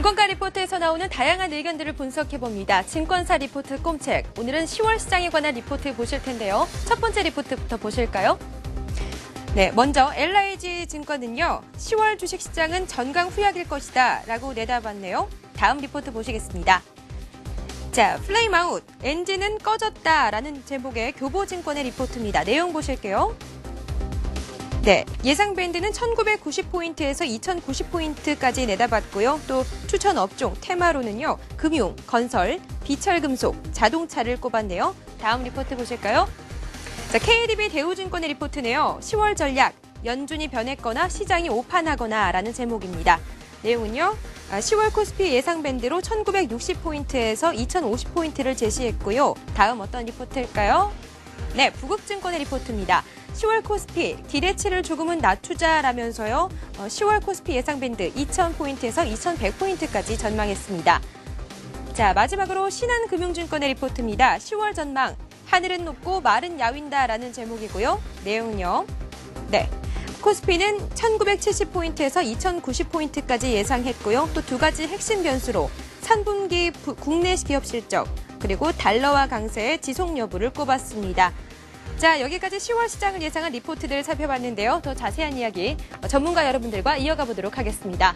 증권가 리포트에서 나오는 다양한 의견들을 분석해봅니다. 증권사 리포트 꼼책. 오늘은 10월 시장에 관한 리포트 보실 텐데요. 첫 번째 리포트부터 보실까요? 네, 먼저 LIG 증권은요. 10월 주식시장은 전강 후약일 것이다 라고 내다봤네요. 다음 리포트 보시겠습니다. 자, 플레임아웃, 엔진은 꺼졌다라는 제목의 교보증권의 리포트입니다. 내용 보실게요. 네, 예상 밴드는 1990포인트에서 2090포인트까지 내다봤고요. 또 추천 업종 테마로는요. 금융, 건설, 비철금속, 자동차를 꼽았네요. 다음 리포트 보실까요? 자, KDB 대우증권의 리포트네요. 10월 전략, 연준이 변했거나 시장이 오판하거나 라는 제목입니다. 내용은요. 10월 코스피 예상 밴드로 1960포인트에서 2050포인트를 제시했고요. 다음 어떤 리포트일까요? 네, 부국증권의 리포트입니다. 10월 코스피 기대치를 조금은 낮추자라면서요. 10월 코스피 예상 밴드 2000포인트에서 2100포인트까지 전망했습니다. 자, 마지막으로 신한금융증권의 리포트입니다. 10월 전망, 하늘은 높고 말은 야윈다라는 제목이고요. 내용은요. 네, 코스피는 1970포인트에서 2090포인트까지 예상했고요. 또 두 가지 핵심 변수로 3분기 국내 기업 실적, 그리고 달러화 강세의 지속 여부를 꼽았습니다. 자, 여기까지 10월 시장을 예상한 리포트들 살펴봤는데요. 더 자세한 이야기 전문가 여러분들과 이어가 보도록 하겠습니다.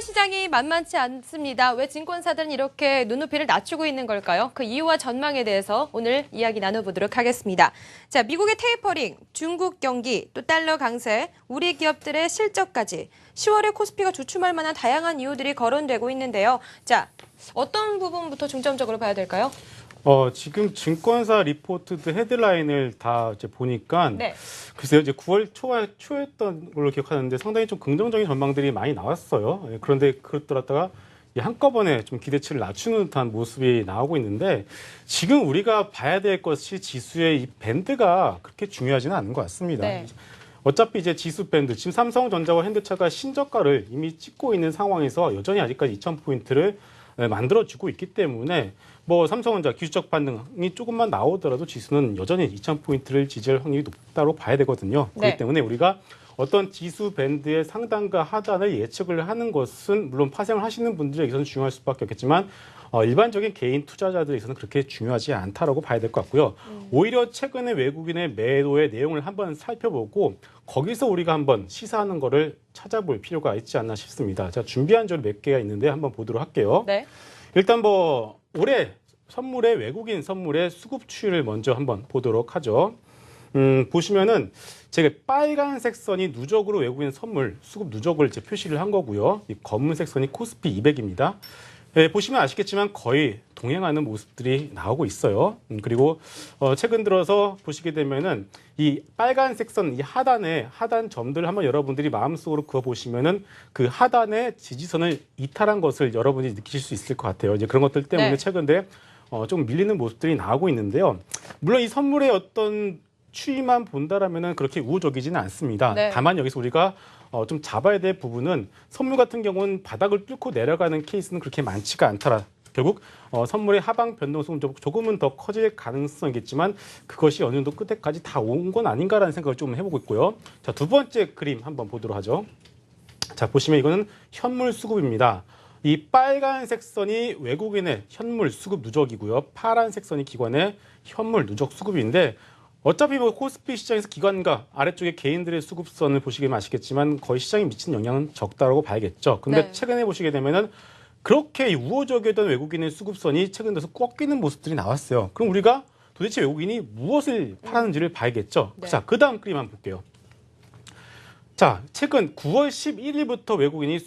시장이 만만치 않습니다. 왜 증권사들은 이렇게 눈높이를 낮추고 있는 걸까요? 그 이유와 전망에 대해서 오늘 이야기 나눠보도록 하겠습니다. 자, 미국의 테이퍼링, 중국 경기, 또 달러 강세, 우리 기업들의 실적까지 10월에 코스피가 주춤할 만한 다양한 이유들이 거론되고 있는데요. 자, 어떤 부분부터 중점적으로 봐야 될까요? 지금 증권사 리포트드 헤드라인을 다 이제 보니까 네. 글쎄요, 이제 9월 초였던 걸로 기억하는데 상당히 좀 긍정적인 전망들이 많이 나왔어요. 그런데 그렇더라다가 한꺼번에 좀 기대치를 낮추는 듯한 모습이 나오고 있는데 지금 우리가 봐야 될 것이 지수의 이 밴드가 그렇게 중요하지는 않은 것 같습니다. 네. 어차피 이제 지수 밴드, 지금 삼성전자와 현대차가 신저가를 이미 찍고 있는 상황에서 여전히 아직까지 2000포인트를 만들어주고 있기 때문에 뭐 삼성전자 기술적 반등이 조금만 나오더라도 지수는 여전히 2000포인트를 지지할 확률이 높다고 봐야 되거든요. 네. 그렇기 때문에 우리가 어떤 지수 밴드의 상단과 하단을 예측을 하는 것은 물론 파생을 하시는 분들에게서는 중요할 수밖에 없겠지만 일반적인 개인 투자자들에게서는 그렇게 중요하지 않다라고 봐야 될 것 같고요. 오히려 최근에 외국인의 매도의 내용을 한번 살펴보고 거기서 우리가 한번 시사하는 거를 찾아볼 필요가 있지 않나 싶습니다. 자, 준비한 자료 몇 개가 있는데 한번 보도록 할게요. 네. 일단 뭐 올해 선물의 외국인 선물의 수급 추이를 먼저 한번 보도록 하죠. 보시면은 제가 빨간색 선이 누적으로 외국인 선물 수급 누적을 이제 표시를 한 거고요. 이 검은색 선이 코스피 200입니다. 네, 보시면 아시겠지만 거의 동행하는 모습들이 나오고 있어요. 그리고 최근 들어서 보시게 되면은 이 빨간색 선, 이 하단 점들 한번 여러분들이 마음속으로 그어 보시면은 그 하단의 지지선을 이탈한 것을 여러분이 느끼실 수 있을 것 같아요. 이제 그런 것들 때문에 네. 최근에 좀 밀리는 모습들이 나오고 있는데요. 물론 이 선물의 어떤 추이만 본다라면은 그렇게 우호적이지는 않습니다. 네. 다만 여기서 우리가 좀 잡아야 될 부분은 선물 같은 경우는 바닥을 뚫고 내려가는 케이스는 그렇게 많지가 않더라. 결국 선물의 하방 변동성은 조금은 더 커질 가능성이겠지만 그것이 어느 정도 끝에까지 다 온 건 아닌가라는 생각을 좀 해보고 있고요. 자, 두 번째 그림 한번 보도록 하죠. 자, 보시면 이거는 현물 수급입니다. 이 빨간색 선이 외국인의 현물 수급 누적이고요. 파란색 선이 기관의 현물 누적 수급인데 어차피 뭐 코스피 시장에서 기관과 아래쪽에 개인들의 수급선을 보시게 되면 아시겠지만 거의 시장에 미친 영향은 적다라고 봐야겠죠. 근데 네. 최근에 보시게 되면은 그렇게 우호적이었던 외국인의 수급선이 최근 들어서 꺾이는 모습들이 나왔어요. 그럼 우리가 도대체 외국인이 무엇을 팔았는지를 봐야겠죠. 네. 자, 그 다음 그림 한번 볼게요. 자, 최근 9월 11일부터 외국인이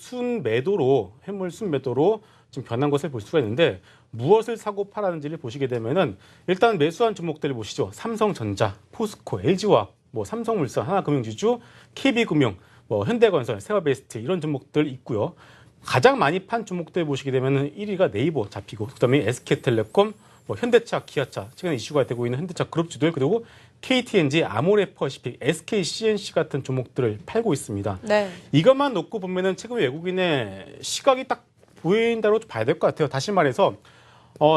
현물 순매도로 지금 변한 것을 볼 수가 있는데 무엇을 사고 팔았는지를 보시게 되면은 일단 매수한 종목들을 보시죠. 삼성전자, 포스코, LG화학, 뭐 삼성물산, 하나금융지주, KB금융, 뭐 현대건설, 세화베스트 이런 종목들 있고요. 가장 많이 판 종목들 보시게 되면은 1위가 네이버 잡히고 그다음에 SK텔레콤, 뭐 현대차, 기아차, 최근에 이슈가 되고 있는 현대차 그룹주들 그리고 KTNG, 아모레퍼시픽, SKCNC 같은 종목들을 팔고 있습니다. 네. 이것만 놓고 보면은 최근 외국인의 시각이 딱 보인다고 봐야 될 것 같아요. 다시 말해서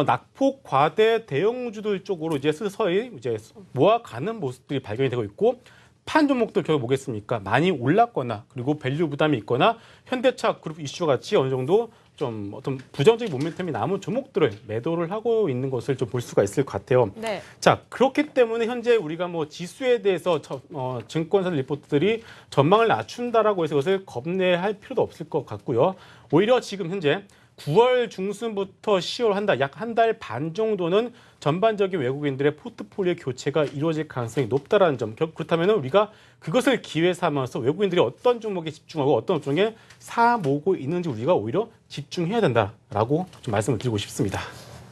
낙폭 과대 대형주들 쪽으로 이제 서서히 이제 모아가는 모습들이 발견이 되고 있고 판 종목들 결국 뭐겠습니까? 많이 올랐거나 그리고 밸류 부담이 있거나 현대차 그룹 이슈 같이 어느 정도 좀 어떤 부정적인 모멘텀이 남은 종목들을 매도를 하고 있는 것을 좀 볼 수가 있을 것 같아요. 네. 자, 그렇기 때문에 현재 우리가 뭐 지수에 대해서 증권사 리포트들이 전망을 낮춘다라고 해서 그것을 겁내할 필요도 없을 것 같고요. 오히려 지금 현재 9월 중순부터 10월 한 달, 약 한 달 반 정도는 전반적인 외국인들의 포트폴리오 교체가 이루어질 가능성이 높다라는 점. 그렇다면 우리가 그것을 기회 삼아서 외국인들이 어떤 종목에 집중하고 어떤 업종에 사 모으고 있는지 우리가 오히려 집중해야 된다라고 좀 말씀을 드리고 싶습니다.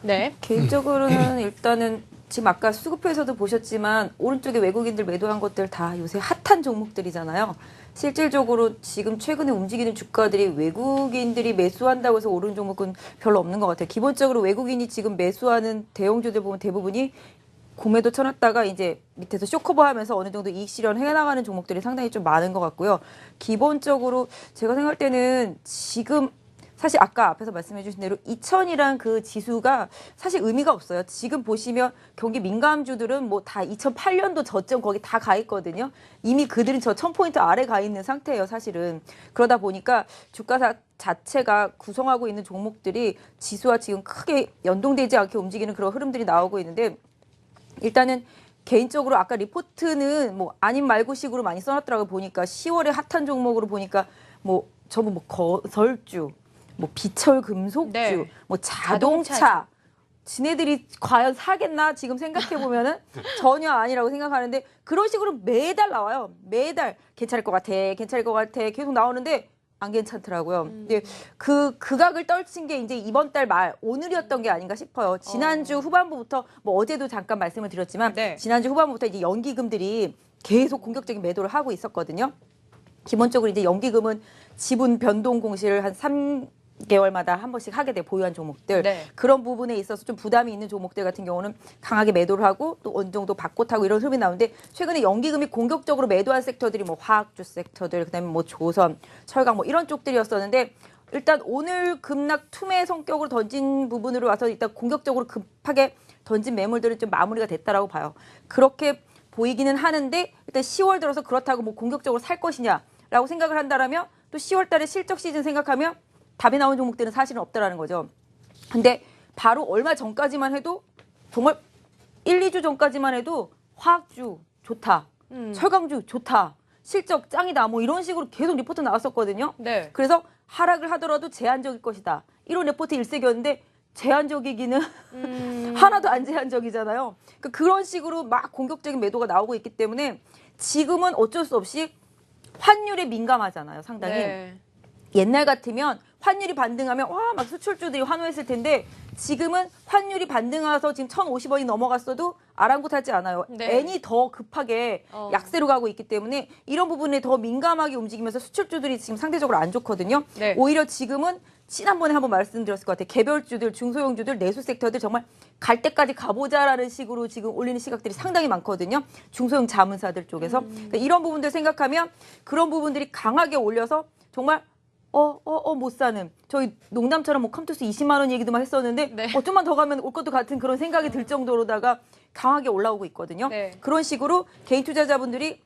네. 개인적으로는 일단은 지금 아까 수급표에서도 보셨지만 오른쪽에 외국인들 매도한 것들 다 요새 핫한 종목들이잖아요. 실질적으로 지금 최근에 움직이는 주가들이 외국인들이 매수한다고 해서 오르는 종목은 별로 없는 것 같아요. 기본적으로 외국인이 지금 매수하는 대형주들 보면 대부분이 공매도 쳐놨다가 이제 밑에서 쇼커버하면서 어느 정도 이익 실현해 나가는 종목들이 상당히 좀 많은 것 같고요. 기본적으로 제가 생각할 때는 지금 사실 아까 앞에서 말씀해 주신 대로 2000이란 그 지수가 사실 의미가 없어요. 지금 보시면 경기 민감주들은 뭐 다 2008년도 저점 거기 다 가 있거든요. 이미 그들은 저 1000포인트 아래 가 있는 상태예요, 사실은. 그러다 보니까 주가 자체가 구성하고 있는 종목들이 지수와 지금 크게 연동되지 않게 움직이는 그런 흐름들이 나오고 있는데 일단은 개인적으로 아까 리포트는 뭐 아님 말고식으로 많이 써놨더라고요. 보니까 10월에 핫한 종목으로 보니까 뭐 전부 뭐 거설주 뭐 비철 금속주, 네. 뭐 자동차, 지네들이 과연 사겠나 지금 생각해 보면은 전혀 아니라고 생각하는데 그런 식으로 매달 나와요. 매달 괜찮을 것 같아, 괜찮을 것 같아 계속 나오는데 안 괜찮더라고요. 근데 그 극악을 떨친 게 이제 이번 달 말 오늘이었던 게 아닌가 싶어요. 지난주 후반부부터 뭐 어제도 잠깐 말씀을 드렸지만 네. 지난주 후반부부터 이제 연기금들이 계속 공격적인 매도를 하고 있었거든요. 기본적으로 이제 연기금은 지분 변동 공시를 한 3개월마다 한 번씩 하게 돼 보유한 종목들 네. 그런 부분에 있어서 좀 부담이 있는 종목들 같은 경우는 강하게 매도를 하고 또 어느 정도 바꿔타고 이런 흐름이 나오는데 최근에 연기금이 공격적으로 매도한 섹터들이 뭐 화학주 섹터들 그다음에 뭐 조선, 철강 뭐 이런 쪽들이었었는데 일단 오늘 급락 투매 성격으로 던진 부분으로 와서 일단 공격적으로 급하게 던진 매물들은 좀 마무리가 됐다라고 봐요. 그렇게 보이기는 하는데 일단 10월 들어서 그렇다고 뭐 공격적으로 살 것이냐라고 생각을 한다라면 또 10월 달에 실적 시즌 생각하면 답이 나온 종목들은 사실은 없다라는 거죠. 근데 바로 얼마 전까지만 해도 정말 1, 2주 전까지만 해도 화학주 좋다. 철강주 좋다. 실적 짱이다. 뭐 이런 식으로 계속 리포트 나왔었거든요. 네. 그래서 하락을 하더라도 제한적일 것이다. 이런 리포트 일색이었는데 제한적이기는 하나도 안 제한적이잖아요. 그러니까 그런 식으로 막 공격적인 매도가 나오고 있기 때문에 지금은 어쩔 수 없이 환율에 민감하잖아요. 상당히. 네. 옛날 같으면 환율이 반등하면 와 막 수출주들이 환호했을 텐데 지금은 환율이 반등해서 지금 1,050원이 넘어갔어도 아랑곳하지 않아요. 네. 엔이 더 급하게 약세로 가고 있기 때문에 이런 부분에 더 민감하게 움직이면서 수출주들이 지금 상대적으로 안 좋거든요. 네. 오히려 지금은 지난번에 한번 말씀드렸을 것 같아요. 개별주들, 중소형주들, 내수 섹터들 정말 갈 때까지 가보자라는 식으로 지금 올리는 시각들이 상당히 많거든요. 중소형 자문사들 쪽에서. 그러니까 이런 부분들 생각하면 그런 부분들이 강하게 올려서 정말 못 사는. 저희 농담처럼 뭐 컴투스 20만 원 얘기도만 했었는데 네. 좀만 더 가면 올 것도 같은 그런 생각이 들 정도로다가 강하게 올라오고 있거든요. 네. 그런 식으로 개인 투자자분들이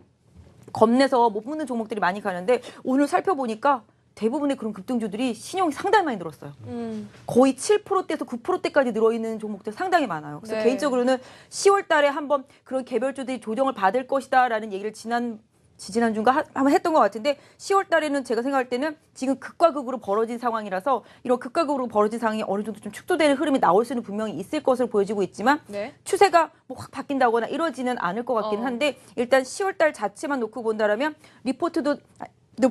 겁내서 못 붙는 종목들이 많이 가는데 오늘 살펴보니까 대부분의 그런 급등주들이 신용이 상당히 많이 늘었어요. 거의 7%대에서 9%대까지 늘어있는 종목들 상당히 많아요. 그래서 네. 개인적으로는 10월 달에 한번 그런 개별주들이 조정을 받을 것이다라는 얘기를 지지난주인가 한번 했던 것 같은데 10월 달에는 제가 생각할 때는 지금 극과 극으로 벌어진 상황이라서 이런 극과 극으로 벌어진 상황이 어느 정도 좀 축소되는 흐름이 나올 수는 분명히 있을 것으로 보여지고 있지만 네. 추세가 뭐 확 바뀐다거나 이러지는 않을 것 같긴 한데 일단 10월 달 자체만 놓고 본다라면 리포트도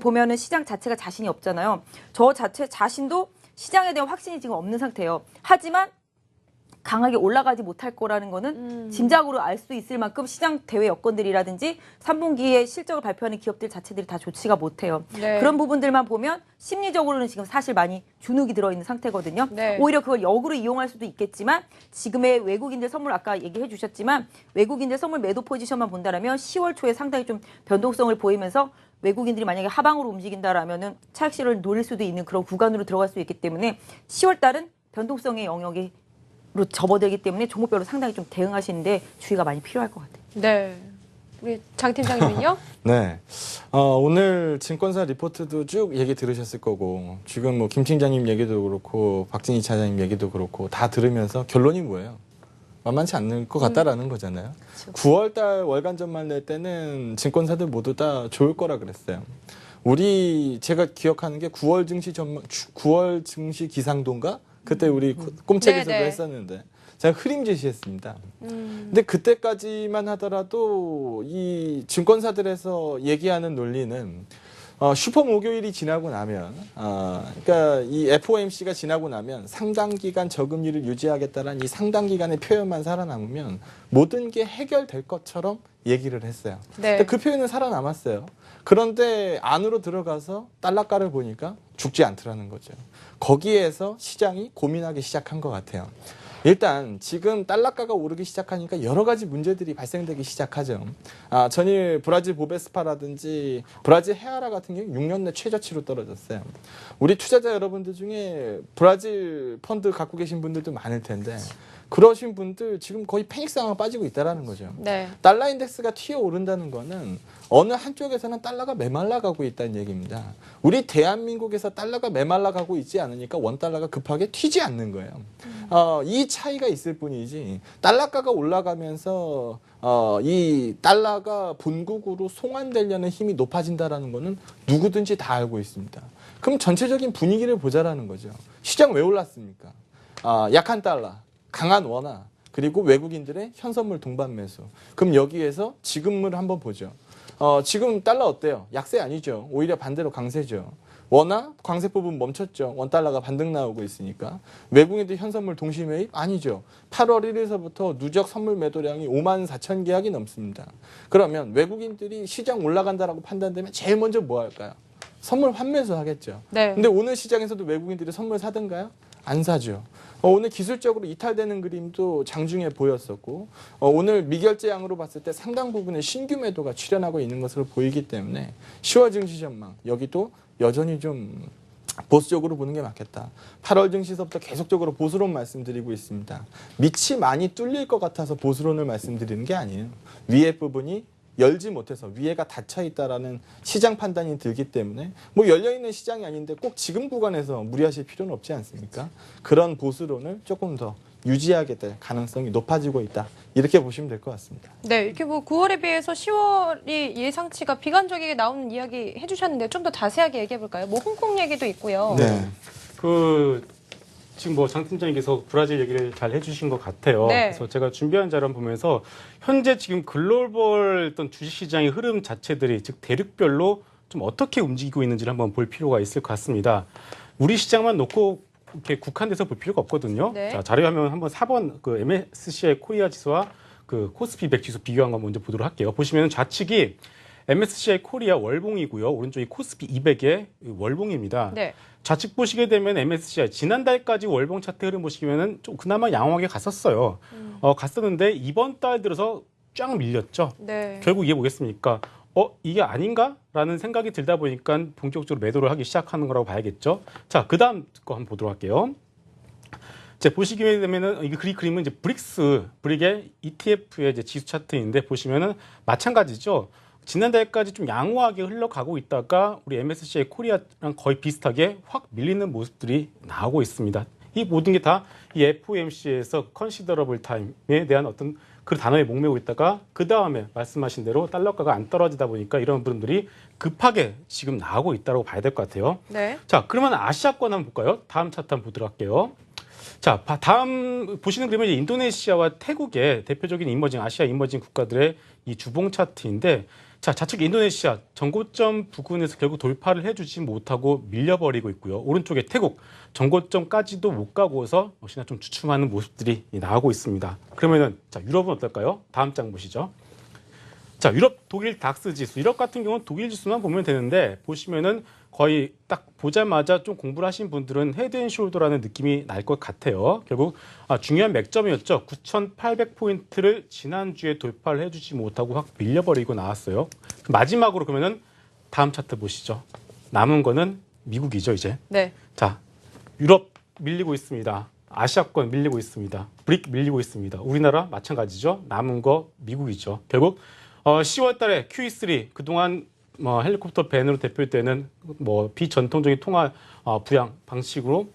보면은 시장 자체가 자신이 없잖아요. 저 자신도 시장에 대한 확신이 지금 없는 상태예요. 하지만 강하게 올라가지 못할 거라는 거는 짐작으로 알 수 있을 만큼 시장 대외 여건들이라든지 3분기에 실적을 발표하는 기업들 자체들이 다 좋지가 못해요. 네. 그런 부분들만 보면 심리적으로는 지금 사실 많이 주눅이 들어있는 상태거든요. 네. 오히려 그걸 역으로 이용할 수도 있겠지만 지금의 외국인들 선물 아까 얘기해 주셨지만 외국인들 선물 매도 포지션만 본다라면 10월 초에 상당히 좀 변동성을 보이면서 외국인들이 만약에 하방으로 움직인다라면은 차익실을 노릴 수도 있는 그런 구간으로 들어갈 수 있기 때문에 10월 달은 변동성의 영역으로 접어들기 때문에 종목별로 상당히 좀 대응하시는데 주의가 많이 필요할 것 같아요. 네. 우리 장 팀장님은요? 네. 오늘 증권사 리포트도 쭉 얘기 들으셨을 거고, 지금 뭐 김 팀장님 얘기도 그렇고, 박진희 차장님 얘기도 그렇고, 다 들으면서 결론이 뭐예요? 만만치 않을 것 같다라는 거잖아요. 9월 달 월간 전망 낼 때는 증권사들 모두 다 좋을 거라 그랬어요. 제가 기억하는 게 9월 증시 기상도인가? 그때 우리 꼼책에서도 네네. 했었는데, 제가 흐림 제시했습니다. 근데 그때까지만 하더라도 이 증권사들에서 얘기하는 논리는 슈퍼 목요일이 지나고 나면, 그러니까 이 FOMC가 지나고 나면 상당 기간 저금리를 유지하겠다는 이 상당 기간의 표현만 살아남으면 모든 게 해결될 것처럼 얘기를 했어요. 네. 근데 그 표현은 살아남았어요. 그런데 안으로 들어가서 달러가를 보니까 죽지 않더라는 거죠. 거기에서 시장이 고민하기 시작한 것 같아요. 일단 지금 달러가가 오르기 시작하니까 여러 가지 문제들이 발생되기 시작하죠. 전일 브라질 보베스파라든지 브라질 헤아라 같은 경우 6년 내 최저치로 떨어졌어요. 우리 투자자 여러분들 중에 브라질 펀드 갖고 계신 분들도 많을 텐데 그러신 분들 지금 거의 패닉 상황 빠지고 있다라는 거죠. 네. 달러 인덱스가 튀어 오른다는 거는 어느 한쪽에서는 달러가 메말라 가고 있다는 얘기입니다. 우리 대한민국에서 달러가 메말라 가고 있지 않으니까 원달러가 급하게 튀지 않는 거예요. 이 차이가 있을 뿐이지 달러가가 올라가면서 이 달러가 본국으로 송환되려는 힘이 높아진다라는 거는 누구든지 다 알고 있습니다. 그럼 전체적인 분위기를 보자라는 거죠. 시장 왜 올랐습니까? 약한 달러, 강한 원화, 그리고 외국인들의 현선물 동반 매수. 그럼 여기에서 지금을 한번 보죠. 지금 달러 어때요? 약세 아니죠. 오히려 반대로 강세죠. 원화 광세 부분 멈췄죠. 원달러가 반등 나오고 있으니까. 외국인들 현선물 동시 매입 아니죠. 8월 1일서부터 누적 선물 매도량이 5만 4천 계약이 넘습니다. 그러면 외국인들이 시장 올라간다라고 판단되면 제일 먼저 뭐 할까요? 선물 환매수 하겠죠. 네. 근데 오늘 시장에서도 외국인들이 선물 사든가요? 안 사죠. 오늘 기술적으로 이탈되는 그림도 장중에 보였었고 오늘 미결제양으로 봤을 때 상당 부분의 신규 매도가 출현하고 있는 것으로 보이기 때문에 10월 증시 전망 여기도 여전히 좀 보수적으로 보는 게 맞겠다. 8월 증시서부터 계속적으로 보수론 말씀드리고 있습니다. 밑이 많이 뚫릴 것 같아서 보수론을 말씀드리는 게 아니에요. 위에 부분이 열지 못해서 위에가 닫혀 있다라는 시장 판단이 들기 때문에 뭐 열려 있는 시장이 아닌데 꼭 지금 구간에서 무리하실 필요는 없지 않습니까? 그런 보수론을 조금 더 유지하게 될 가능성이 높아지고 있다. 이렇게 보시면 될 것 같습니다. 네, 이렇게 뭐 9월에 비해서 10월이 예상치가 비관적이게 나오는 이야기 해주셨는데 좀 더 자세하게 얘기해 볼까요? 뭐 홍콩 얘기도 있고요. 네. 지금 뭐 장 팀장님께서 브라질 얘기를 잘 해주신 것 같아요. 네. 그래서 제가 준비한 자료 보면서 현재 지금 글로벌 어떤 주식시장의 흐름 자체들이 즉 대륙별로 좀 어떻게 움직이고 있는지를 한번 볼 필요가 있을 것 같습니다. 우리 시장만 놓고 이렇게 국한돼서 볼 필요가 없거든요. 네. 자, 자료 화면 한번 4번 그 MSCI 코리아 지수와 그 코스피 100 지수 비교한 거 먼저 보도록 할게요. 보시면 좌측이 MSCI 코리아 월봉이고요. 오른쪽이 코스피 200의 월봉입니다. 네. 좌측 보시게 되면 MSCI 지난달까지 월봉 차트 흐름 보시면은 좀 그나마 양호하게 갔었어요. 갔었는데 이번 달 들어서 쫙 밀렸죠. 네. 결국 이게 뭐겠습니까? 이게 아닌가라는 생각이 들다 보니까 본격적으로 매도를 하기 시작하는 거라고 봐야겠죠. 자, 그다음 거 한번 보도록 할게요. 자, 보시게 되면은 이 그림은 이제 브릭의 ETF의 이제 지수 차트인데 보시면은 마찬가지죠. 지난달까지 좀 양호하게 흘러가고 있다가 우리 MSCI 코리아랑 거의 비슷하게 확 밀리는 모습들이 나오고 있습니다. 이 모든 게 다 이 FOMC에서 컨시더러블 타임에 대한 어떤 그 단어에 목매고 있다가 그 다음에 말씀하신 대로 달러가가 안 떨어지다 보니까 이런 부분들이 급하게 지금 나오고 있다고 봐야 될 것 같아요. 네. 자, 그러면 아시아권 한번 볼까요? 다음 차트 한번 보도록 할게요. 자, 다음 보시는 그림은 이제 인도네시아와 태국의 대표적인 아시아 이머징 국가들의 이 주봉 차트인데 자, 좌측 인도네시아 정고점 부근에서 결국 돌파를 해주지 못하고 밀려버리고 있고요. 오른쪽에 태국 정고점까지도 못 가고서 역시나 좀 주춤하는 모습들이 나오고 있습니다. 그러면은 자, 유럽은 어떨까요? 다음 장 보시죠. 자, 유럽 독일 닥스 지수. 유럽 같은 경우는 독일 지수만 보면 되는데 보시면은 거의 딱 보자마자 좀 공부를 하신 분들은 헤드앤숄더라는 느낌이 날 것 같아요. 결국 중요한 맥점이었죠. 9,800포인트를 지난주에 돌파를 해주지 못하고 확 밀려버리고 나왔어요. 마지막으로 그러면은 다음 차트 보시죠. 남은 거는 미국이죠, 이제. 네. 자, 유럽 밀리고 있습니다. 아시아권 밀리고 있습니다. 브릭 밀리고 있습니다. 우리나라 마찬가지죠. 남은 거 미국이죠. 결국 10월 달에 QE3 그동안 헬리콥터 밴으로 대표되는 비전통적인 통화 부양 방식으로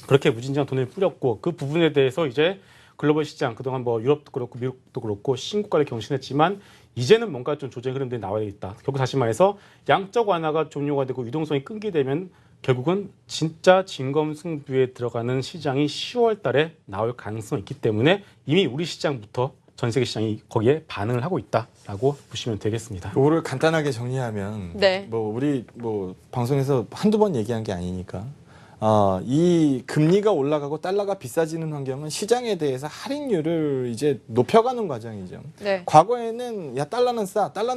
그렇게 무진장 돈을 뿌렸고 그 부분에 대해서 이제 글로벌 시장 그동안 유럽도 그렇고 미국도 그렇고 신고가를 경신했지만 이제는 뭔가 좀 조정 흐름들이 나와야 있다. 결국 다시 말해서 양적 완화가 종료가 되고 유동성이 끊게 되면 결국은 진짜 진검승부에 들어가는 시장이 10월 달에 나올 가능성이 있기 때문에 이미 우리 시장부터 전 세계 시장이 거기에 반응을 하고 있다라고 보시면 되겠습니다. 이거를 간단하게 정리하면 네. 우리 방송에서 한두 번 얘기한 게 아니니까 이 금리가 올라가고 달러가 비싸지는 환경은 시장에 대해서 할인율을 이제 높여가는 과정이죠. 네. 과거에는 야 달러는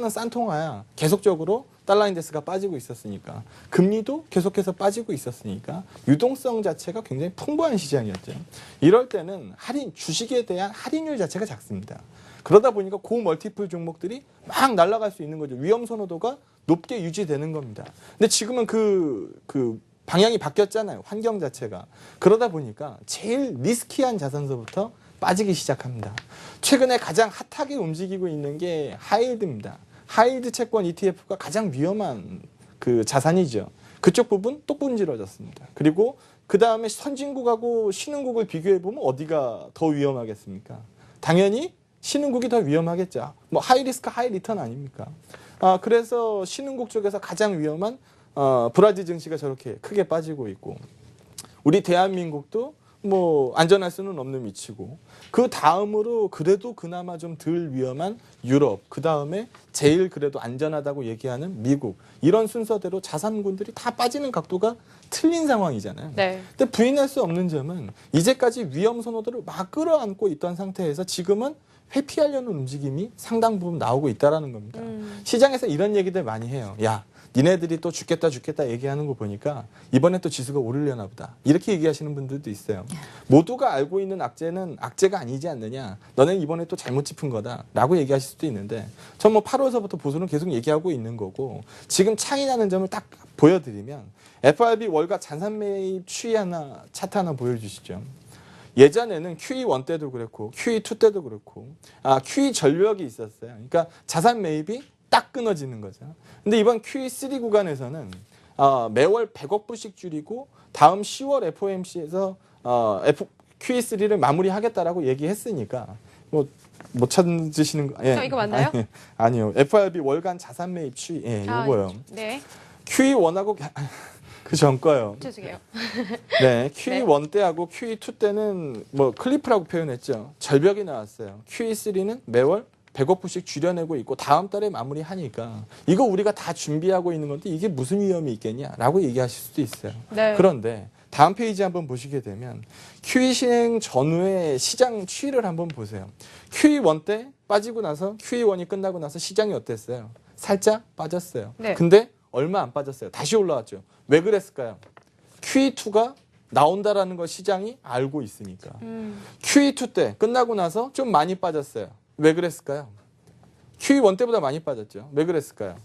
싼 통화야. 계속적으로 달러 인덱스가 빠지고 있었으니까 금리도 계속해서 빠지고 있었으니까 유동성 자체가 굉장히 풍부한 시장이었죠. 이럴 때는 주식에 대한 할인율 자체가 작습니다. 그러다 보니까 고멀티플 종목들이 막 날아갈 수 있는 거죠. 위험 선호도가 높게 유지되는 겁니다. 근데 지금은 그 방향이 바뀌었잖아요. 환경 자체가. 그러다 보니까 제일 리스키한 자산서부터 빠지기 시작합니다. 최근에 가장 핫하게 움직이고 있는 게 하이힐드입니다. 하이힐드 채권 ETF가 가장 위험한 그 자산이죠. 그쪽 부분 또 분질러졌습니다. 그리고 그 다음에 선진국하고 신흥국을 비교해 보면 어디가 더 위험하겠습니까? 당연히 신흥국이 더 위험하겠죠. 하이리스크 하이리턴 아닙니까? 그래서 신흥국 쪽에서 가장 위험한 브라질 증시가 저렇게 크게 빠지고 있고 우리 대한민국도 안전할 수는 없는 위치고 그 다음으로 그래도 그나마 좀 덜 위험한 유럽 그 다음에 제일 그래도 안전하다고 얘기하는 미국 이런 순서대로 자산군들이 다 빠지는 각도가 틀린 상황이잖아요. 네. 근데 부인할 수 없는 점은 이제까지 위험 선호도를 막 끌어안고 있던 상태에서 지금은 회피하려는 움직임이 상당 부분 나오고 있다라는 겁니다. 시장에서 이런 얘기들 많이 해요. 야, 니네들이 또 죽겠다 얘기하는 거 보니까 이번에 또 지수가 오르려나 보다. 이렇게 얘기하시는 분들도 있어요. 모두가 알고 있는 악재는 악재가 아니지 않느냐. 너네는 이번에 또 잘못 짚은 거다. 라고 얘기하실 수도 있는데 전 8월서부터 보수는 계속 얘기하고 있는 거고 지금 차이 나는 점을 딱 보여드리면 FRB 월가 잔산 매입 추이 차트 하나 보여주시죠. 예전에는 QE1 때도 그렇고 QE2 때도 그렇고 QE 전력이 있었어요. 그러니까 자산 매입이 딱 끊어지는 거죠. 근데 이번 QE3 구간에서는 매월 100억 불씩 줄이고 다음 10월 FOMC에서 QE3를 마무리하겠다라고 얘기했으니까 못 찾으시는 거. 저 이거 맞나요? 아니요. FRB 월간 자산 매입 추이. 예, 요거요. 네. QE1하고 그 전 거요. 죄송해요. 네, QE1 때하고 QE2 때는 클리프라고 표현했죠. 절벽이 나왔어요. QE3는 매월 100억 불씩 줄여내고 있고 다음 달에 마무리하니까 이거 우리가 다 준비하고 있는 건데 이게 무슨 위험이 있겠냐라고 얘기하실 수도 있어요. 네. 그런데 다음 페이지 한번 보시게 되면 QE 시행 전후의 시장 추이를 한번 보세요. QE1 때 빠지고 나서 QE1이 끝나고 나서 시장이 어땠어요? 살짝 빠졌어요. 네. 근데 얼마 안 빠졌어요. 다시 올라왔죠. 왜 그랬을까요? QE2가 나온다라는 걸 시장이 알고 있으니까. QE2 때 끝나고 나서 좀 많이 빠졌어요. 왜 그랬을까요? QE1 때보다 많이 빠졌죠. 왜 그랬을까요?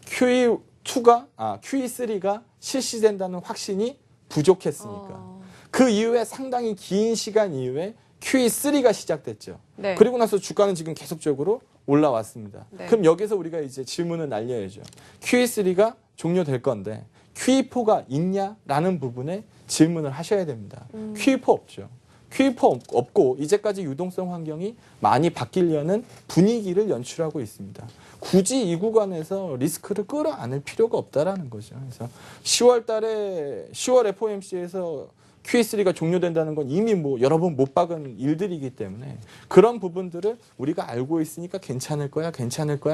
QE3가 실시된다는 확신이 부족했으니까. 그 이후에 상당히 긴 시간 이후에 QE3가 시작됐죠. 네. 그리고 나서 주가는 지금 계속적으로 올라왔습니다. 네. 그럼 여기서 우리가 이제 질문을 날려야죠. QE3가 종료될 건데 QE4가 있냐라는 부분에 질문을 하셔야 됩니다. QE4 없죠. QE4 없고 이제까지 유동성 환경이 많이 바뀌려는 분위기를 연출하고 있습니다. 굳이 이 구간에서 리스크를 끌어안을 필요가 없다라는 거죠. 그래서 10월 FOMC에서 QE3가 종료된다는 건 이미 뭐 여러 번 못 박은 일들이기 때문에 그런 부분들을 우리가 알고 있으니까 괜찮을 거야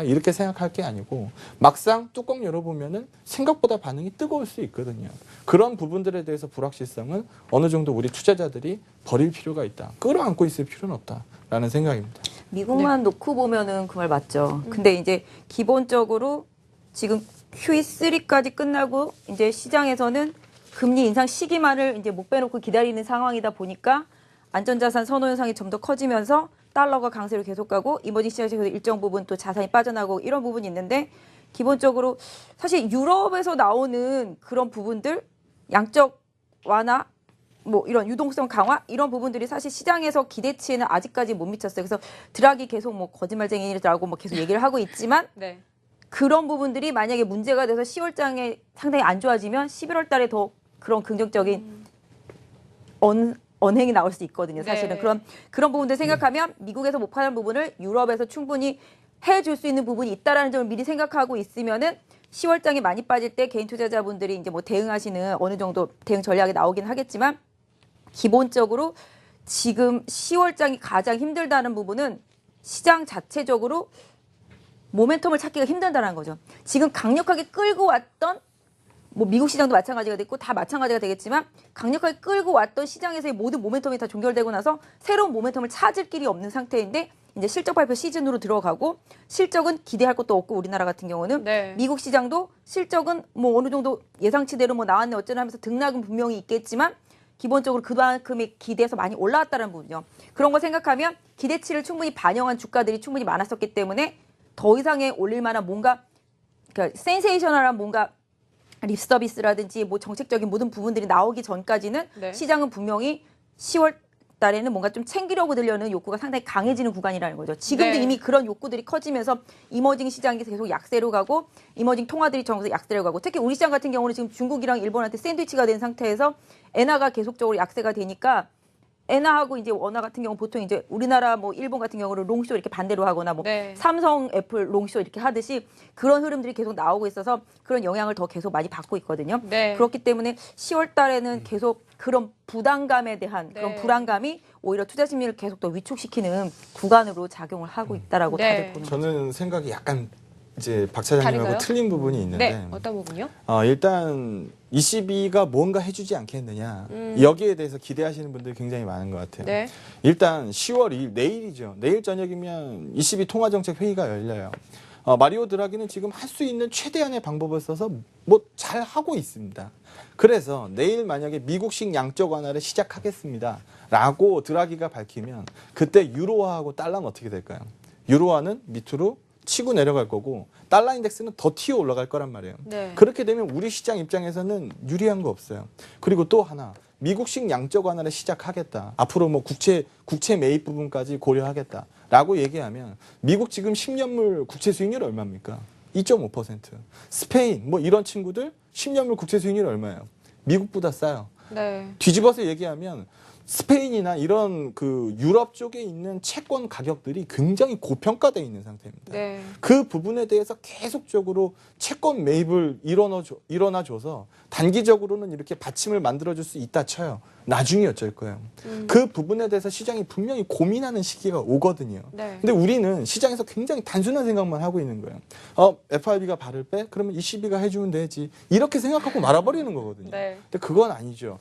이렇게 생각할 게 아니고 막상 뚜껑 열어보면은 생각보다 반응이 뜨거울 수 있거든요. 그런 부분들에 대해서 불확실성을 어느 정도 우리 투자자들이 버릴 필요가 있다. 끌어안고 있을 필요는 없다라는 생각입니다. 미국만 놓고 보면은 그 말 맞죠. 근데 이제 기본적으로 지금 QE3까지 끝나고 이제 시장에서는 금리 인상 시기만을 이제 못 빼놓고 기다리는 상황이다 보니까 안전자산 선호 현상이 좀 더 커지면서 달러가 강세로 계속 가고 이머징 시장에서 일정 부분 또 자산이 빠져나가고 이런 부분이 있는데 기본적으로 사실 유럽에서 나오는 그런 부분들 양적 완화 뭐 이런 유동성 강화 이런 부분들이 사실 시장에서 기대치에는 아직까지 못 미쳤어요. 그래서 드라기 계속 뭐 거짓말쟁이라고 뭐 계속 얘기를 하고 있지만 네. 그런 부분들이 만약에 문제가 돼서 10월장에 상당히 안 좋아지면 11월 달에 더 그런 긍정적인 언행이 나올 수 있거든요. 사실은 네. 그런 부분들 생각하면 미국에서 못 파는 부분을 유럽에서 충분히 해줄 수 있는 부분이 있다라는 점을 미리 생각하고 있으면은 10월장이 많이 빠질 때 개인 투자자분들이 이제 뭐 대응하시는 어느 정도 대응 전략이 나오긴 하겠지만 기본적으로 지금 10월장이 가장 힘들다는 부분은 시장 자체적으로 모멘텀을 찾기가 힘들다는 거죠. 지금 강력하게 끌고 왔던 뭐 미국 시장도 마찬가지가 됐고 다 마찬가지가 되겠지만 강력하게 끌고 왔던 시장에서의 모든 모멘텀이 다 종결되고 나서 새로운 모멘텀을 찾을 길이 없는 상태인데 이제 실적 발표 시즌으로 들어가고 실적은 기대할 것도 없고 우리나라 같은 경우는 네. 미국 시장도 실적은 뭐 어느 정도 예상치대로 뭐 나왔네 어쩌나 하면서 등락은 분명히 있겠지만 기본적으로 그만큼의 기대에서 많이 올라왔다는 부분이요. 그런 거 생각하면 기대치를 충분히 반영한 주가들이 충분히 많았었기 때문에 더 이상의 올릴 만한 뭔가 그러니까 센세이셔널한 뭔가 립 서비스라든지 뭐 정책적인 모든 부분들이 나오기 전까지는 네. 시장은 분명히 10월 달에는 뭔가 좀 챙기려고 들려는 욕구가 상당히 강해지는 구간이라는 거죠. 지금도 네. 이미 그런 욕구들이 커지면서 이머징 시장이 계속 약세로 가고 이머징 통화들이 전부 약세로 가고 특히 우리 시장 같은 경우는 지금 중국이랑 일본한테 샌드위치가 된 상태에서 엔화가 계속적으로 약세가 되니까 엔화하고 이제 원화 같은 경우 보통 이제 우리나라 뭐 일본 같은 경우는 롱쇼 이렇게 반대로 하거나 뭐 네. 삼성, 애플 롱쇼 이렇게 하듯이 그런 흐름들이 계속 나오고 있어서 그런 영향을 더 계속 많이 받고 있거든요. 네. 그렇기 때문에 10월 달에는 계속 그런 부담감에 대한 그런 네. 불안감이 오히려 투자 심리를 계속 더 위축시키는 구간으로 작용을 하고 있다라고 네. 다들 보는 거죠. 저는 생각이 약간 이제 박 차장님하고 다른가요? 틀린 부분이 있는데 네. 어떤 부분요? 일단 ECB가 뭔가 해주지 않겠느냐 여기에 대해서 기대하시는 분들이 굉장히 많은 것 같아요. 네. 일단 10월 2일 내일이죠. 내일 저녁이면 ECB 통화정책 회의가 열려요. 마리오 드라기는 지금 할 수 있는 최대한의 방법을 써서 뭐 잘 하고 있습니다. 그래서 내일 만약에 미국식 양적 완화를 시작하겠습니다라고 드라기가 밝히면 그때 유로화하고 달러는 어떻게 될까요? 유로화는 밑으로 치고 내려갈 거고 달러 인덱스는 더 튀어 올라갈 거란 말이에요. 네. 그렇게 되면 우리 시장 입장에서는 유리한 거 없어요. 그리고 또 하나 미국식 양적 완화를 시작하겠다. 앞으로 뭐 국채 매입 부분까지 고려하겠다라고 얘기하면 미국 지금 10년물 국채 수익률 얼마입니까? 2.5%. 스페인 뭐 이런 친구들 10년물 국채 수익률 얼마예요? 미국보다 싸요. 네. 뒤집어서 얘기하면 스페인이나 이런 그 유럽 쪽에 있는 채권 가격들이 굉장히 고평가되어 있는 상태입니다. 네. 그 부분에 대해서 계속적으로 채권 매입을 일어나줘서 단기적으로는 이렇게 받침을 만들어줄 수 있다 쳐요. 나중에 어쩔 거예요. 그 부분에 대해서 시장이 분명히 고민하는 시기가 오거든요. 네. 근데 우리는 시장에서 굉장히 단순한 생각만 하고 있는 거예요. FRB가 발을 빼? 그러면 ECB가 해주면 되지. 이렇게 생각하고 말아버리는 거거든요. 네. 근데 그건 아니죠.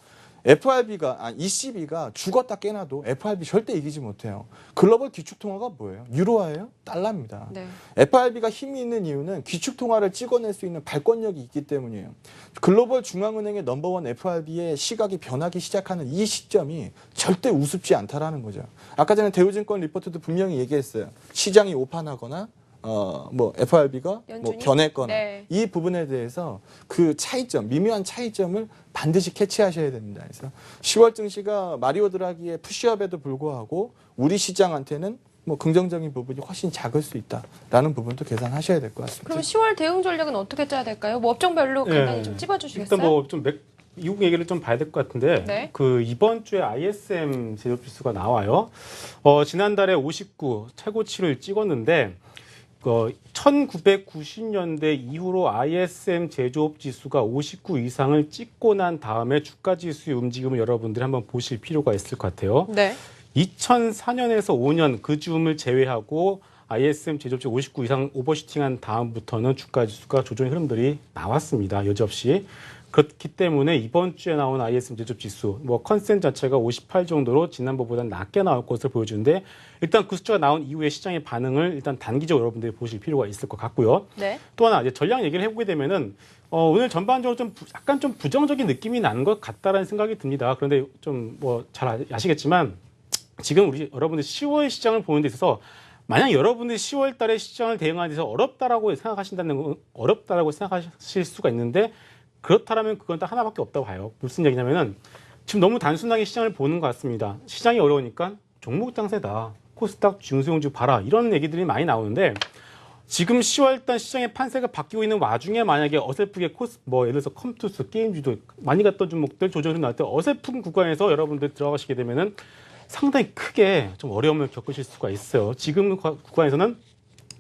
ECB가 죽었다 깨나도 FRB 절대 이기지 못해요. 글로벌 기축통화가 뭐예요? 유로화예요? 달러입니다. 네. FRB가 힘이 있는 이유는 기축통화를 찍어낼 수 있는 발권력이 있기 때문이에요. 글로벌 중앙은행의 넘버원 FRB의 시각이 변하기 시작하는 이 시점이 절대 우습지 않다라는 거죠. 아까 전에 대우증권 리포트도 분명히 얘기했어요. 시장이 오판하거나 뭐 FRB가 뭐 연준이? 견했거나 네. 이 부분에 대해서 그 차이점, 미묘한 차이점을 반드시 캐치하셔야 됩니다. 그래서 10월 증시가 마리오 드라기의 푸시업에도 불구하고 우리 시장한테는 뭐 긍정적인 부분이 훨씬 작을 수 있다라는 부분도 계산하셔야 될 것 같습니다. 그럼 10월 대응 전략은 어떻게 짜야 될까요? 뭐 업종별로 간단히 좀 찝어주시겠어요? 일단 뭐 좀 미국 얘기를 좀 봐야 될 것 같은데 네. 그 이번 주에 ISM 제조지수가 나와요. 지난달에 59 최고치를 찍었는데 1990년대 이후로 ISM 제조업 지수가 59 이상을 찍고 난 다음에 주가 지수의 움직임을 여러분들이 한번 보실 필요가 있을 것 같아요. 네. 2004년에서 5년 그 즈음을 제외하고 ISM 제조업지 59 이상 오버슈팅한 다음부터는 주가 지수가 조정의 흐름들이 나왔습니다. 여지없이. 그렇기 때문에 이번 주에 나온 ISM 제조업 지수, 뭐 컨센 자체가 58 정도로 지난번보다 낮게 나올 것을 보여주는데 일단 그 숫자가 나온 이후에 시장의 반응을 일단 단기적으로 여러분들이 보실 필요가 있을 것 같고요. 네. 또 하나 이제 전략 얘기를 해보게 되면은 오늘 전반적으로 좀 약간 좀 부정적인 느낌이 나는 것 같다라는 생각이 듭니다. 그런데 좀 뭐 잘 아시겠지만 지금 우리 여러분들 10월 시장을 보는 데 있어서 만약 여러분들이 10월 달에 시장을 대응하는 데서 어렵다라고 생각하실 수가 있는데 그렇다면 그건 딱 하나밖에 없다고 봐요. 무슨 얘기냐면은 지금 너무 단순하게 시장을 보는 것 같습니다. 시장이 어려우니까 종목 장세다. 코스닥 중소형주 봐라. 이런 얘기들이 많이 나오는데 지금 10월 달 시장의 판세가 바뀌고 있는 와중에 만약에 어설프게 예를 들어서 컴투스, 게임주도 많이 갔던 종목들 조정이 나올 때 어설픈 구간에서 여러분들 들어가시게 되면은 상당히 크게 좀 어려움을 겪으실 수가 있어요. 지금 구간에서는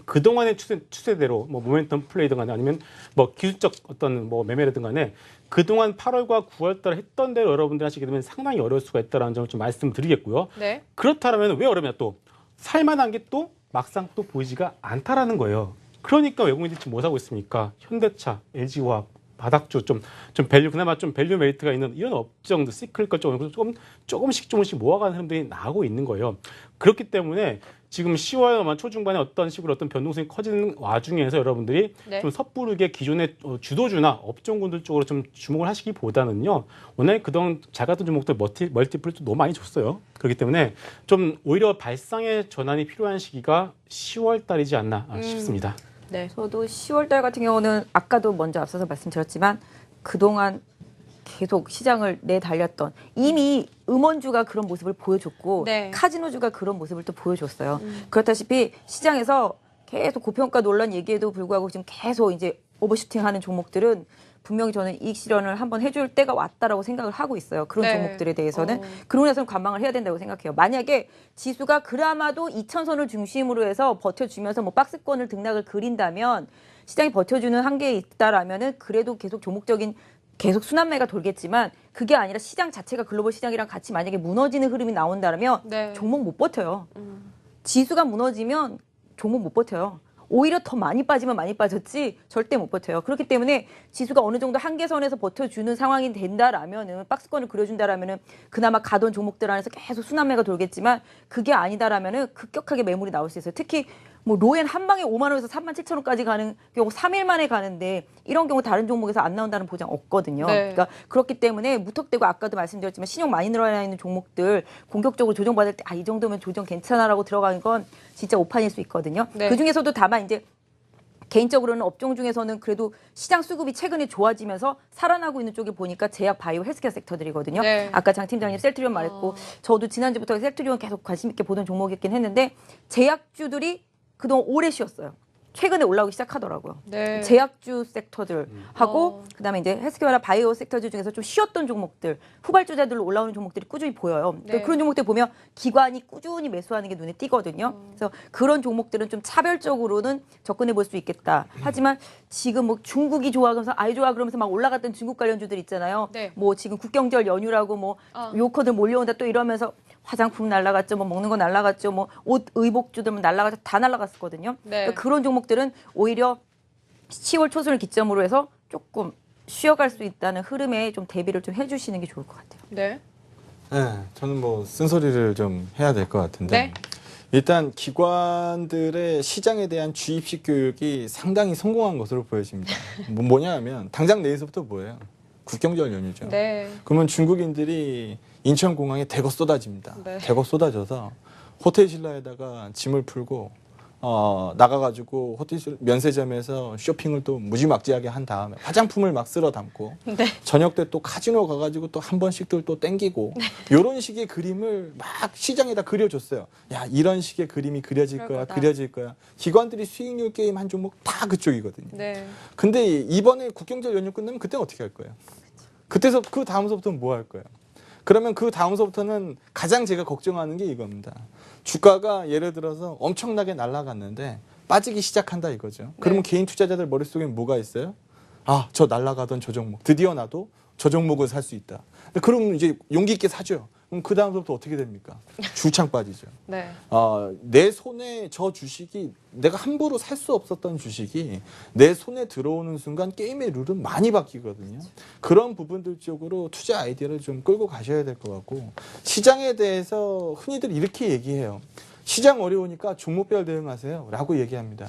그동안의 추세대로 뭐 모멘텀 플레이든 간에 아니면 뭐 기술적 어떤 뭐 매매라든 간에 그동안 8월과 9월 달에 했던 대로 여러분들 하시게 되면 상당히 어려울 수가 있다는 점을 좀 말씀드리겠고요. 네. 그렇다면 왜 어렵냐 또 살만한 게 또 막상 또 보이지가 않다라는 거예요. 그러니까 외국인들이 지금 뭐 사고 있습니까? 현대차, LG화학, 바닥주 좀 밸류 그나마 좀 밸류 메리트가 있는 이런 업종들 시클걸 조금씩 모아가는 흐름들이 나오고 있는 거예요. 그렇기 때문에 지금 10월 초중반에 어떤 식으로 어떤 변동성이 커지는 와중에서 여러분들이 네. 좀 섣부르게 기존의 주도주나 업종군들 쪽으로 좀 주목을 하시기보다는요. 오늘 그동안 작았던 종목들 멀티플도 너무 많이 줬어요. 그렇기 때문에 좀 오히려 발상의 전환이 필요한 시기가 10월 달이지 않나 싶습니다. 네. 저도 10월 달 같은 경우는 아까도 먼저 앞서서 말씀드렸지만 그동안 계속 시장을 내달렸던 이미 음원주가 그런 모습을 보여줬고 네. 카지노주가 그런 모습을 또 보여줬어요. 그렇다시피 시장에서 계속 고평가 논란 얘기에도 불구하고 지금 계속 이제 오버슈팅하는 종목들은 분명히 저는 이익 실현을 한번 해줄 때가 왔다라고 생각을 하고 있어요. 그런 네. 종목들에 대해서는. 그러고 나서는 관망을 해야 된다고 생각해요. 만약에 지수가 그나마도 2,000선을 중심으로 해서 버텨주면서 뭐 박스권을 등락을 그린다면 시장이 버텨주는 한계에 있다라면은 그래도 계속 종목적인 계속 순환매가 돌겠지만 그게 아니라 시장 자체가 글로벌 시장이랑 같이 만약에 무너지는 흐름이 나온다면 네. 종목 못 버텨요. 지수가 무너지면 종목 못 버텨요. 오히려 더 많이 빠지면 많이 빠졌지 절대 못 버텨요. 그렇기 때문에 지수가 어느 정도 한계선에서 버텨주는 상황이 된다라면은 박스권을 그려준다라면은 그나마 가던 종목들 안에서 계속 순환매가 돌겠지만 그게 아니다라면은 급격하게 매물이 나올 수 있어요. 특히 뭐 로엔 한 방에 5만 원에서 3만 7천 원까지 가는 경우 3일 만에 가는데 이런 경우 다른 종목에서 안 나온다는 보장 없거든요. 네. 그러니까 그렇기 때문에 무턱대고 아까도 말씀드렸지만 신용 많이 늘어나 있는 종목들 공격적으로 조정받을 때 이 정도면 조정 괜찮아라고 들어가는 건 진짜 오판일 수 있거든요. 네. 그중에서도 다만 이제 개인적으로는 업종 중에서는 그래도 시장 수급이 최근에 좋아지면서 살아나고 있는 쪽에 보니까 제약, 바이오, 헬스케어 섹터들이거든요. 네. 아까 장 팀장님 셀트리온 말했고 저도 지난주부터 셀트리온 계속 관심 있게 보던 종목이긴 했는데 제약주들이 그동안 오래 쉬었어요. 최근에 올라오기 시작하더라고요. 네. 제약주 섹터들 하고 그다음에 이제 헬스케어나 바이오 섹터들 중에서 좀 쉬었던 종목들, 후발주자들로 올라오는 종목들이 꾸준히 보여요. 네. 그런 종목들 보면 기관이 꾸준히 매수하는 게 눈에 띄거든요. 그래서 그런 종목들은 좀 차별적으로는 접근해 볼 수 있겠다. 하지만 지금 뭐 중국이 좋아 그러면서 아이 좋아 그러면서 막 올라갔던 중국 관련주들 있잖아요. 네. 뭐 지금 국경절 연휴라고 뭐 요커들 몰려온다 또 이러면서 화장품 날라갔죠, 뭐 먹는 거 날라갔죠, 뭐 옷 의복주들 날라갔죠, 다 날라갔었거든요. 네. 그러니까 그런 종목들은 오히려 10월 초순을 기점으로 해서 조금 쉬어갈 수 있다는 흐름에 좀 대비를 좀 해주시는 게 좋을 것 같아요. 네. 네, 저는 뭐 쓴소리를 좀 해야 될 것 같은데 네. 일단 기관들의 시장에 대한 주입식 교육이 상당히 성공한 것으로 보여집니다. 뭐냐면 당장 내일서부터 뭐예요? 국경절 연휴죠. 네. 그러면 중국인들이 인천공항에 대거 쏟아집니다. 네. 대거 쏟아져서 호텔 신라에다가 짐을 풀고 나가가지고 호텔 면세점에서 쇼핑을 또 무지막지하게 한 다음에 화장품을 막 쓸어 담고 네. 저녁 때 또 카지노 가가지고 또 한 번씩들 또 땡기고 이런 식의 그림을 막 시장에다 그려줬어요. 야 이런 식의 그림이 그려질 그럴 거야, 거다. 그려질 거야. 기관들이 수익률 게임 한 종목 다 그쪽이거든요. 네. 근데 이번에 국경절 연휴 끝나면 그때 어떻게 할 거예요? 그때서 그 다음서부터는 뭐 할 거예요? 그러면 그 다음서부터는 가장 제가 걱정하는 게 이겁니다. 주가가 예를 들어서 엄청나게 날아갔는데 빠지기 시작한다 이거죠. 그러면 개인 투자자들 머릿속에 뭐가 있어요? 아, 저 날아가던 저 종목. 드디어 나도 저 종목을 살 수 있다. 그럼 이제 용기 있게 사죠. 그럼 그 다음부터 어떻게 됩니까? 주창 빠지죠. 네. 내 손에 저 주식이 내가 함부로 살 수 없었던 주식이 내 손에 들어오는 순간 게임의 룰은 많이 바뀌거든요. 그런 부분들 쪽으로 투자 아이디어를 좀 끌고 가셔야 될 것 같고 시장에 대해서 흔히들 이렇게 얘기해요. 시장 어려우니까 종목별 대응하세요 라고 얘기합니다.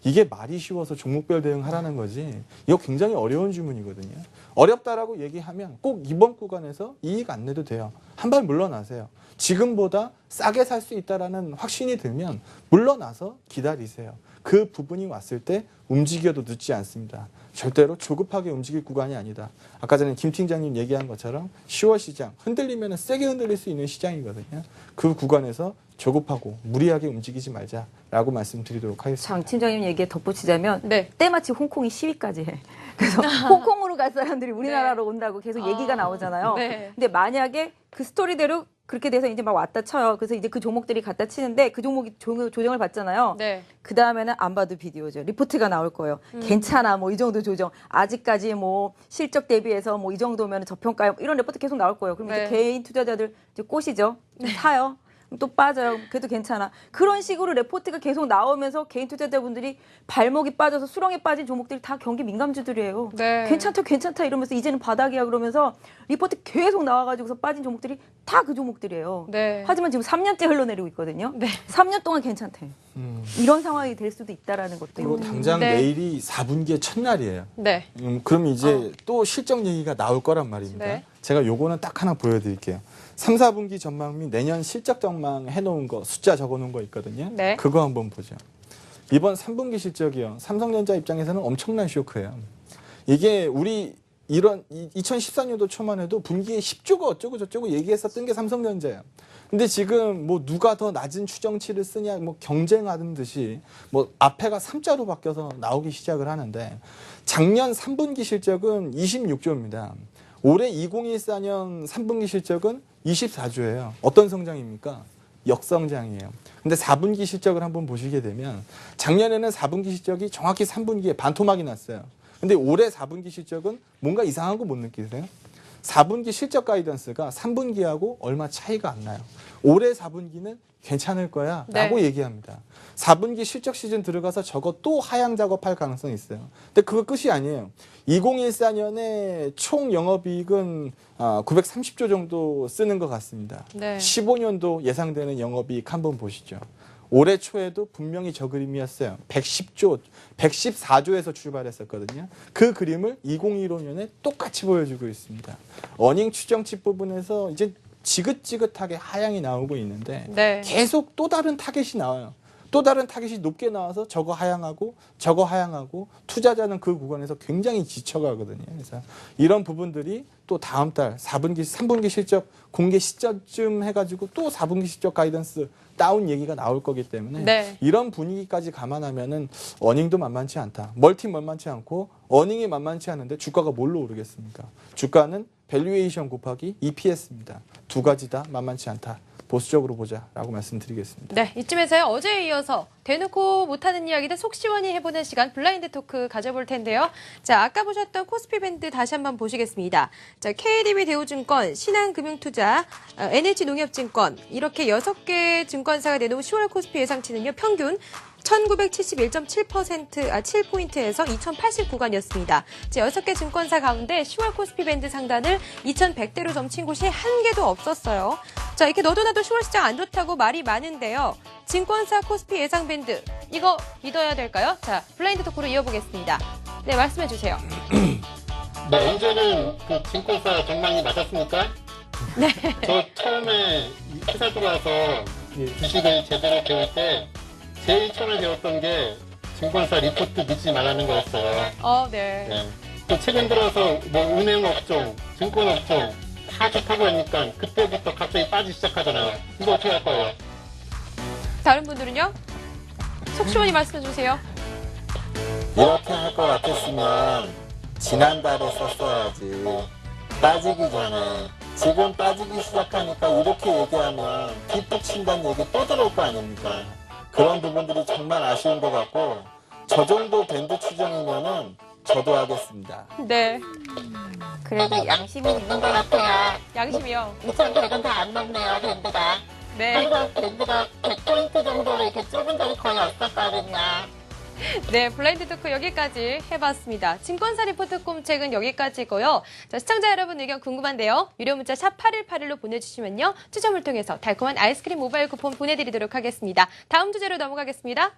이게 말이 쉬워서 종목별 대응하라는 거지 이거 굉장히 어려운 주문이거든요. 어렵다라고 얘기하면 꼭 이번 구간에서 이익 안 내도 돼요. 한 발 물러나세요. 지금보다 싸게 살 수 있다라는 확신이 들면 물러나서 기다리세요. 그 부분이 왔을 때 움직여도 늦지 않습니다. 절대로 조급하게 움직일 구간이 아니다. 아까 전에 김 팀장님 얘기한 것처럼 10월 시장 흔들리면 세게 흔들릴 수 있는 시장이거든요. 그 구간에서 조급하고 무리하게 움직이지 말자라고 말씀드리도록 하겠습니다. 장 팀장님 얘기에 덧붙이자면 네. 때마침 홍콩이 10위까지 해. 그래서 홍콩으로 갈 사람들이 우리나라로 온다고 계속 얘기가 나오잖아요. 네. 근데 만약에 그 스토리대로 그렇게 돼서 이제 막 왔다 쳐요. 그래서 이제 그 종목들이 갖다 치는데 그 종목이 조정을 받잖아요. 네. 그 다음에는 안 봐도 비디오죠. 리포트가 나올 거예요. 괜찮아, 뭐 이 정도 조정. 아직까지 뭐 실적 대비해서 뭐 이 정도면 저평가요. 이런 리포트 계속 나올 거예요. 그럼 네. 이제 개인 투자자들 이제 꼬시죠. 사요. 또 빠져요. 그래도 괜찮아. 그런 식으로 레포트가 계속 나오면서 개인 투자자분들이 발목이 빠져서 수렁에 빠진 종목들이 다 경기 민감주들이에요. 네. 괜찮다 이러면서 이제는 바닥이야 그러면서 리포트 계속 나와가지고서 빠진 종목들이 다 그 종목들이에요. 네. 하지만 지금 3년째 흘러내리고 있거든요. 네. 3년 동안 괜찮대. 이런 상황이 될 수도 있다라는 것도 그리고 있고. 당장 네. 내일이 4분기의 첫날이에요. 네. 그럼 이제 또 실적 얘기가 나올 거란 말입니다. 네. 제가 요거는 딱 하나 보여드릴게요. 3, 4분기 전망 및 내년 실적 전망 해놓은 거 숫자 적어놓은 거 있거든요. 네. 그거 한번 보죠. 이번 3분기 실적이요. 삼성전자 입장에서는 엄청난 쇼크예요. 이게 우리 이런 2014년도 초만 해도 분기에 10조가 어쩌고 저쩌고 얘기했었던 게 삼성전자예요. 근데 지금 뭐 누가 더 낮은 추정치를 쓰냐 뭐 경쟁하는 듯이 뭐 앞에가 3자로 바뀌어서 나오기 시작을 하는데 작년 3분기 실적은 26조입니다. 올해 2014년 3분기 실적은 24조예요. 어떤 성장입니까? 역성장이에요. 근데 4분기 실적을 한번 보시게 되면 작년에는 4분기 실적이 정확히 3분기에 반토막이 났어요. 근데 올해 4분기 실적은 뭔가 이상한 거 못 느끼세요? 4분기 실적 가이던스가 3분기하고 얼마 차이가 안 나요. 올해 4분기는 괜찮을 거야 라고 네. 얘기합니다. 4분기 실적 시즌 들어가서 저거 또 하향 작업할 가능성이 있어요. 근데 그거 끝이 아니에요. 2014년에 총 영업이익은 930조 정도 쓰는 것 같습니다. 네. 15년도 예상되는 영업이익 한번 보시죠. 올해 초에도 분명히 저 그림이었어요. 114조에서 출발했었거든요. 그 그림을 2015년에 똑같이 보여주고 있습니다. 어닝 추정치 부분에서 이제 지긋지긋하게 하향이 나오고 있는데 네. 계속 또 다른 타겟이 나와요. 또 다른 타겟이 높게 나와서 저거 하향하고 투자자는 그 구간에서 굉장히 지쳐가거든요. 그래서 이런 부분들이 또 다음 달 4분기, 3분기 실적 공개 시점쯤 해가지고 또 4분기 실적 가이던스 다운 얘기가 나올 거기 때문에 네. 이런 분위기까지 감안하면은 어닝도 만만치 않다. 멀티 만만치 않고 어닝이 만만치 않은데 주가가 뭘로 오르겠습니까? 주가는 밸류에이션 곱하기 EPS입니다. 두 가지 다 만만치 않다. 보수적으로 보자라고 말씀드리겠습니다. 네, 이쯤에서요. 어제에 이어서 대놓고 못하는 이야기들 속 시원히 해보는 시간 블라인드 토크 가져볼 텐데요. 자, 아까 보셨던 코스피 밴드 다시 한번 보시겠습니다. 자, KDB 대우증권, 신한금융투자, NH농협증권 이렇게 6개 증권사가 내놓은 10월 코스피 예상치는요. 평균 7포인트에서 2080구간이었습니다. 6개 증권사 가운데 10월 코스피 밴드 상단을 2100대로 점친 곳이 한 개도 없었어요. 자, 이렇게 너도 나도 10월 시장 안 좋다고 말이 많은데요. 증권사 코스피 예상 밴드, 이거 믿어야 될까요? 자, 블라인드 토크로 이어보겠습니다. 네, 말씀해 주세요. 네, 언제는 그 증권사 전망이 맞았습니까? 네. 저 처음에 회사 들어와서 주식을 제대로 배울 때 제일 처음에 배웠던 게 증권사 리포트 믿지 말라는 거였어요. 네. 네. 또 최근 들어서 뭐 은행 업종, 증권 업종 다 좋다고 하니까 그때부터 갑자기 빠지기 시작하잖아요. 이거 어떻게 할 거예요? 다른 분들은요? 속 시원히 말씀해 주세요. 이렇게 할 것 같았으면 지난달에 썼어야지. 빠지기 전에. 지금 빠지기 시작하니까 이렇게 얘기하면 뒷북 친다는 얘기 또 들어올 거 아닙니까? 그런 부분들이 정말 아쉬운 것 같고 저 정도 밴드 추정이면은 저도 하겠습니다. 네, 그래도 양심이 있는 것 같아요. 양심이요. 2,100은 다 안 넘네요, 밴드가. 네, 항상 밴드가 100포인트 정도로 이렇게 좁은 적이 거의 없었거든요. 네, 블라인드 토크 여기까지 해봤습니다. 증권사 리포트 꼼책은 여기까지고요. 자, 시청자 여러분 의견 궁금한데요. 유료 문자 샵 8181로 보내주시면요. 추첨을 통해서 달콤한 아이스크림 모바일 쿠폰 보내드리도록 하겠습니다. 다음 주제로 넘어가겠습니다.